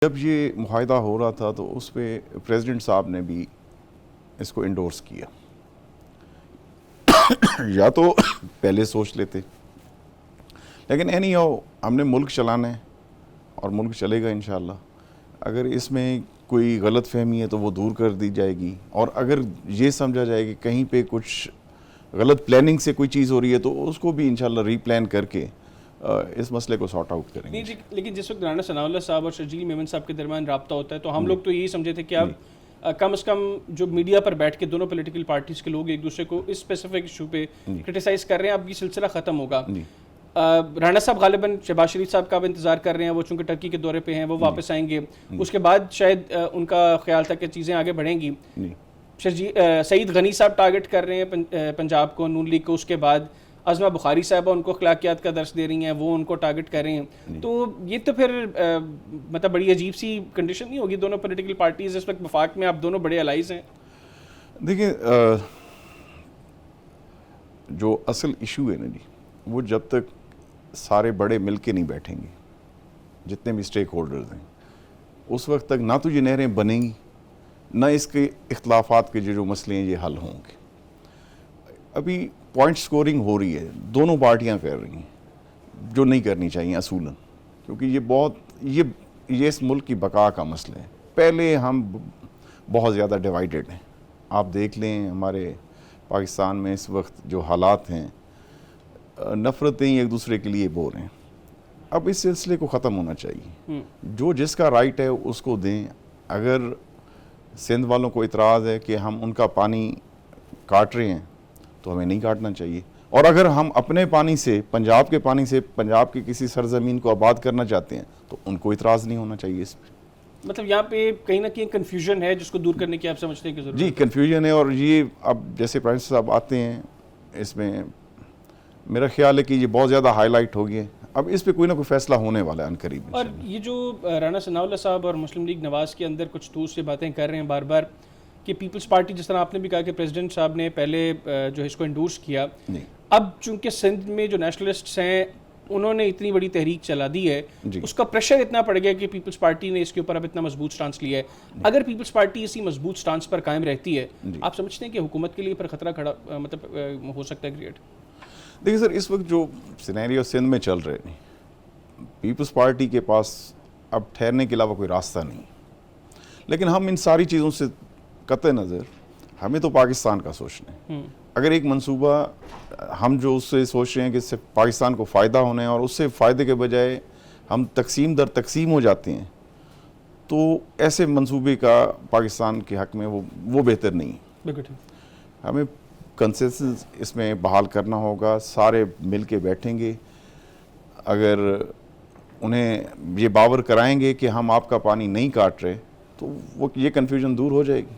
जब ये मुआहदा हो रहा था तो उस पर प्रेसिडेंट साहब ने भी इसको इंडोर्स किया। या तो पहले सोच लेते, लेकिन एनी हाउ हमने मुल्क चलाना है और मुल्क चलेगा इंशाल्लाह। अगर इसमें कोई गलत फहमी है तो वो दूर कर दी जाएगी, और अगर ये समझा जाए कि कहीं पे कुछ गलत प्लानिंग से कोई चीज़ हो रही है तो उसको भी इंशाल्लाह रीप्लान करके इस मसले को सॉर्ट आउट करेंगे। नहीं जी, लेकिन जिस वक्त राना सनाउल्लाह साहब और शर्जील मेमन साहब के दरमियान रब्ता होता है तो हम लोग तो यही समझे थे कि अब कम से कम जो मीडिया पर बैठ के दोनों पॉलिटिकल पार्टीज के लोग एक दूसरे को इस स्पेसिफिक इशू पे क्रिटिसाइज कर रहे हैं, अब ये सिलसिला ख़त्म होगा। राना साहब गालिबन शहबाज शरीफ साहब का अब इंतजार कर रहे हैं, वो चूंकि टर्की के दौरे पे हैं, वो वापस आएंगे, उसके बाद शायद उनका ख्याल था कि चीज़ें आगे बढ़ेंगी। सईद गनी साहब टारगेट कर रहे हैं पंजाब को, नून लीग को, उसके बाद अज़मा बुखारी साहबा उनको अखलाकियात का दर्स दे रही हैं, वो उनको टारगेट कर रहे हैं। तो ये तो फिर मतलब बड़ी अजीब सी कंडीशन नहीं होगी? दोनों पॉलिटिकल पार्टीज इस वक्त वफाक में, आप दोनों बड़े अलाइज हैं। देखिए, जो असल इशू है ना जी, वो जब तक सारे बड़े मिल के नहीं बैठेंगे, जितने भी स्टेक होल्डर्स हैं, उस वक्त तक ना तो ये नहरें बनेंगी, ना इसके इख्तलाफात के जो मसले हैं ये हल होंगे। अभी पॉइंट स्कोरिंग हो रही है, दोनों पार्टियां कर रही हैं, जो नहीं करनी चाहिए असूलन, क्योंकि ये इस मुल्क की बका का मसला है। पहले हम बहुत ज़्यादा डिवाइडेड हैं। आप देख लें हमारे पाकिस्तान में इस वक्त जो हालात हैं, नफ़रतें एक दूसरे के लिए बोल रहे हैं। अब इस सिलसिले को ख़त्म होना चाहिए, जो जिसका राइट है उसको दें। अगर सिंध वालों को इतराज़ है कि हम उनका पानी काट रहे हैं तो हमें नहीं काटना चाहिए, और अगर हम अपने पानी से, पंजाब के पानी से, पंजाब की किसी सरजमीन को आबाद करना चाहते हैं तो उनको इतराज़ नहीं होना चाहिए इस पर। मतलब यहाँ पे कहीं ना कहीं कन्फ्यूजन है जिसको दूर करने की आप समझते हैं कि ज़रूरत जी, कन्फ्यूजन है। और ये अब जैसे प्राइम मिनिस्टर साहब आते हैं, इसमें मेरा ख्याल है कि ये बहुत ज़्यादा हाईलाइट हो गया। अब इस पर कोई ना कोई फैसला होने वाला है अनकरीब। और ये जो राना सनाउल्लाह साहब और मुस्लिम लीग नवाज़ के अंदर कुछ दूसरी बातें कर रहे हैं बार बार कि पीपल्स पार्टी, जिस तरह आपने भी कहा कि प्रेसिडेंट साहब ने पहले जो है इसको इंडोर्स किया, अब चूंकि सिंध में जो नेशनलिस्ट्स हैं उन्होंने इतनी बड़ी तहरीक चला दी है, उसका प्रेशर इतना पड़ गया कि पीपल्स पार्टी ने इसके ऊपर अब इतना मजबूत स्टांस लिया है। अगर पीपल्स पार्टी इसी मजबूत स्टांस पर कायम रहती है, आप समझते हैं कि हुकूमत के लिए पर खतरा खड़ा मतलब हो सकता है क्रिएट? देखिए सर, इस वक्त जो सिनेरियो सिंध में चल रहे हैं, पीपल्स पार्टी के पास अब ठहरने के अलावा कोई रास्ता नहीं। लेकिन हम इन सारी चीज़ों से कतई नज़र, हमें तो पाकिस्तान का सोचना है। अगर एक मंसूबा हम जो उससे सोच रहे हैं कि इससे पाकिस्तान को फ़ायदा होना है, और उससे फ़ायदे के बजाय हम तकसीम दर तकसीम हो जाते हैं, तो ऐसे मंसूबे का पाकिस्तान के हक़ में वो बेहतर नहीं है। हमें कंसेंसस इसमें बहाल करना होगा। सारे मिल के बैठेंगे, अगर उन्हें ये बावर कराएंगे कि हम आपका पानी नहीं काट रहे तो वो ये कन्फ्यूजन दूर हो जाएगी।